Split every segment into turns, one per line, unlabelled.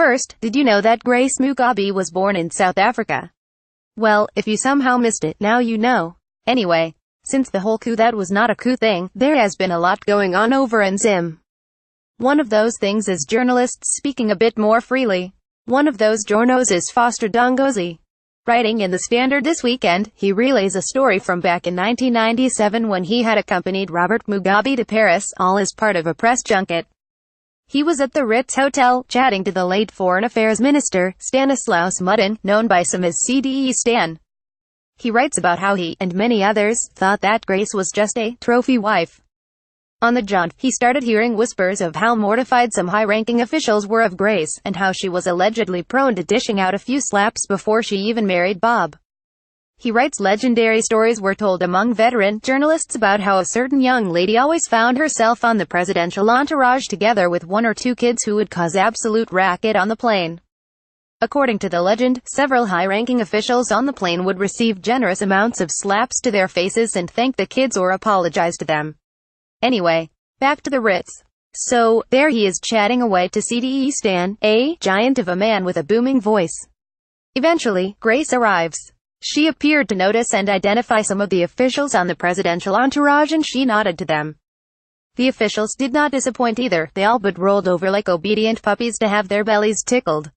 First, did you know that Grace Mugabe was born in South Africa? Well, if you somehow missed it, now you know. Anyway, since the whole coup that was not a coup thing, there has been a lot going on over in Zim. One of those things is journalists speaking a bit more freely. One of those journos is Foster Dongozi. Writing in the Standard this weekend, he relays a story from back in 1997 when he had accompanied Robert Mugabe to Paris, all as part of a press junket. He was at the Ritz hotel, chatting to the late Foreign Affairs Minister, Stanislaus Mudden, known by some as CDE Stan. He writes about how he, and many others, thought that Grace was just a trophy wife. On the jaunt, he started hearing whispers of how mortified some high-ranking officials were of Grace, and how she was allegedly prone to dishing out a few slaps before she even married Bob. He writes legendary stories were told among veteran journalists about how a certain young lady always found herself on the presidential entourage together with one or two kids who would cause absolute racket on the plane. According to the legend, several high-ranking officials on the plane would receive generous amounts of slaps to their faces and thank the kids or apologize to them. Anyway, back to the Ritz. So, there he is chatting away to CDE Stan, a giant of a man with a booming voice. Eventually, Grace arrives. She appeared to notice and identify some of the officials on the presidential entourage and she nodded to them. The officials did not disappoint either, they all but rolled over like obedient puppies to have their bellies tickled.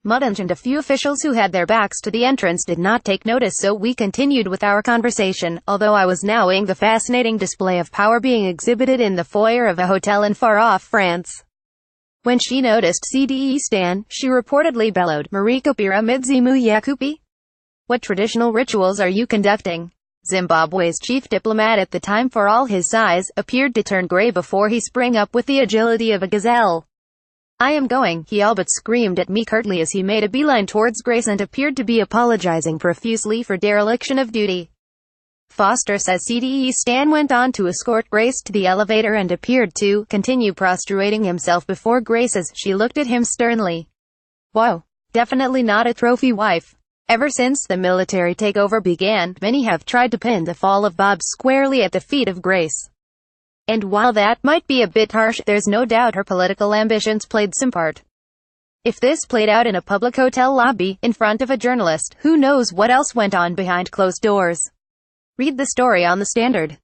Mudden and a few officials who had their backs to the entrance did not take notice, so we continued with our conversation, although I was nowing the fascinating display of power being exhibited in the foyer of a hotel in far-off France. When she noticed CDE Stan, she reportedly bellowed, "Marikopira midzimu yakupi? What traditional rituals are you conducting?" Zimbabwe's chief diplomat at the time, for all his size, appeared to turn grey before he sprang up with the agility of a gazelle. "I am going," he all but screamed at me curtly as he made a beeline towards Grace and appeared to be apologizing profusely for dereliction of duty. Foster says CDE Stan went on to escort Grace to the elevator and appeared to continue prostrating himself before Grace as she looked at him sternly. Whoa, definitely not a trophy wife. Ever since the military takeover began, many have tried to pin the fall of Bob squarely at the feet of Grace. And while that might be a bit harsh, there's no doubt her political ambitions played some part. If this played out in a public hotel lobby, in front of a journalist, who knows what else went on behind closed doors? Read the story on the Standard.